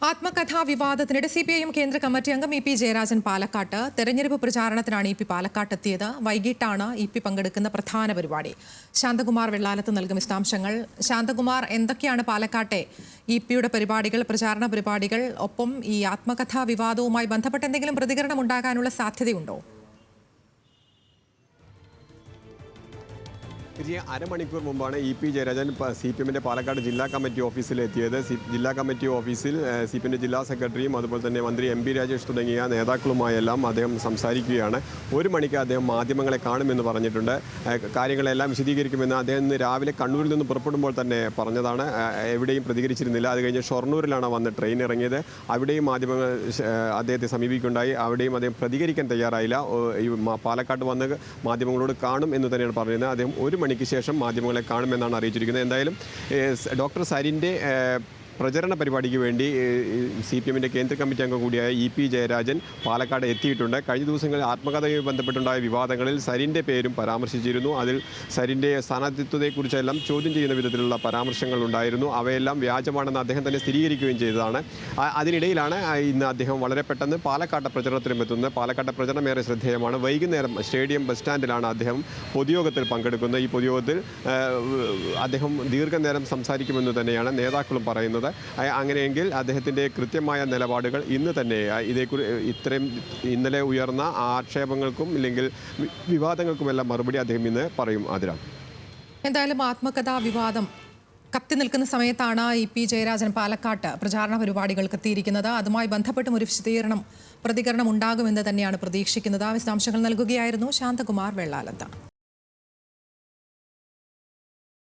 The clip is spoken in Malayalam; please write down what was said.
ആത്മകഥാ വിവാദത്തിനിടെ സിപിഐഎം കേന്ദ്ര കമ്മിറ്റി അംഗം ഇ പി ജയരാജൻ പാലക്കാട്ട് തെരഞ്ഞെടുപ്പ് പ്രചാരണത്തിനാണ് ഇ പി പാലക്കാട്ടെത്തിയത്. വൈകിട്ടാണ് ഇ പി പങ്കെടുക്കുന്ന പ്രധാന പരിപാടി. ശാന്തകുമാർ വെള്ളാലത്ത് നൽകും വിശദാംശങ്ങൾ. ശാന്തകുമാർ, എന്തൊക്കെയാണ് പാലക്കാട്ടെ ഇ പിയുടെ പരിപാടികൾ, പ്രചാരണ പരിപാടികൾ? ഒപ്പം ഈ ആത്മകഥാ വിവാദവുമായി ബന്ധപ്പെട്ട് എന്തെങ്കിലും പ്രതികരണം ഉണ്ടാകാനുള്ള സാധ്യതയുണ്ടോ? അരമണിക്കൂർ മുമ്പാണ് ഇ പി ജയരാജൻ CPM-ന്റെ പാലക്കാട് ജില്ലാ കമ്മിറ്റി ഓഫീസിലെത്തിയത്. ജില്ലാ കമ്മിറ്റി ഓഫീസിൽ CPM-ന്റെ ജില്ലാ സെക്രട്ടറിയും അതുപോലെ തന്നെ മന്ത്രി MP രാജേഷ് തുടങ്ങിയ നേതാക്കളുമായെല്ലാം അദ്ദേഹം സംസാരിക്കുകയാണ്. 1 മണിക്ക് അദ്ദേഹം മാധ്യമങ്ങളെ കാണുമെന്ന് പറഞ്ഞിട്ടുണ്ട്. കാര്യങ്ങളെല്ലാം വിശദീകരിക്കുമെന്ന് അദ്ദേഹം ഇന്ന് രാവിലെ കണ്ണൂരിൽ നിന്ന് പുറപ്പെടുമ്പോൾ തന്നെ പറഞ്ഞതാണ്. എവിടെയും പ്രതികരിച്ചിരുന്നില്ല. അത് കഴിഞ്ഞ് ഷൊർണൂരിലാണ് വന്ന് ട്രെയിൻ ഇറങ്ങിയത്. അവിടെയും മാധ്യമങ്ങൾ അദ്ദേഹത്തെ സമീപിക്കുകയുണ്ടായി. അവിടെയും അദ്ദേഹം പ്രതികരിക്കാൻ തയ്യാറായില്ല. പാലക്കാട് വന്ന് മാധ്യമങ്ങളോട് കാണും എന്ന് തന്നെയാണ് പറയുന്നത്. അദ്ദേഹം 1 മണിക്ക് ശേഷം മാധ്യമങ്ങളെ കാണുമെന്നാണ് അറിയിച്ചിരിക്കുന്നത്. എന്തായാലും ഡോക്ടർ സരിൻ്റെ പ്രചരണ പരിപാടിക്ക് വേണ്ടി CPM-ന്റെ കേന്ദ്ര കമ്മിറ്റി അംഗം കൂടിയായ ഇ പി ജയരാജൻ പാലക്കാട് എത്തിയിട്ടുണ്ട്. കഴിഞ്ഞ ദിവസങ്ങളിൽ ആത്മകഥയുമായി ബന്ധപ്പെട്ടുണ്ടായ വിവാദങ്ങളിൽ സരിൻ്റെ പേരും പരാമർശിച്ചിരുന്നു. അതിൽ സരിൻ്റെ സ്ഥാനാർത്ഥിത്വത്തെക്കുറിച്ചെല്ലാം ചോദ്യം ചെയ്യുന്ന വിധത്തിലുള്ള പരാമർശങ്ങൾ ഉണ്ടായിരുന്നു. അവയെല്ലാം വ്യാജമാണെന്ന് അദ്ദേഹം തന്നെ സ്ഥിരീകരിക്കുകയും ചെയ്തതാണ്. അതിനിടയിലാണ് ഇന്ന് അദ്ദേഹം വളരെ പെട്ടെന്ന് പാലക്കാട്ടെ പ്രചരണത്തിലും എത്തുന്നത്. പാലക്കാട്ടെ പ്രചരണം ഏറെ ശ്രദ്ധേയമാണ്. വൈകുന്നേരം സ്റ്റേഡിയം ബസ് സ്റ്റാൻഡിലാണ് അദ്ദേഹം പൊതുയോഗത്തിൽ പങ്കെടുക്കുന്നത്. ഈ പൊതുയോഗത്തിൽ അദ്ദേഹം ദീർഘനേരം സംസാരിക്കുമെന്ന് തന്നെയാണ് നേതാക്കളും പറയുന്നത്. അങ്ങനെയെങ്കിൽ അദ്ദേഹത്തിൻ്റെ കൃത്യമായ നിലപാടുകൾ ഇന്ന് തന്നെ ഇത്രയും ഇന്നലെ ഉയർന്ന ആക്ഷേപങ്ങൾക്കും ഇല്ലെങ്കിൽ വിവാദങ്ങൾക്കുമെല്ലാം മറുപടി അദ്ദേഹം ഇന്ന് പറയും. അതിരാ എന്തായാലും ആത്മകഥാ വിവാദം കത്തി നിൽക്കുന്ന സമയത്താണ് ഇ പി ജയരാജൻ പാലക്കാട്ട് പ്രചാരണ പരിപാടികൾക്ക് എത്തിയിരിക്കുന്നത്. അതുമായി ബന്ധപ്പെട്ടും ഒരു പ്രതികരണം ഉണ്ടാകുമെന്ന് തന്നെയാണ് പ്രതീക്ഷിക്കുന്നത്. വിശദാംശങ്ങൾ നൽകുകയായിരുന്നു ശാന്തകുമാർ വെള്ളാലത്ത്.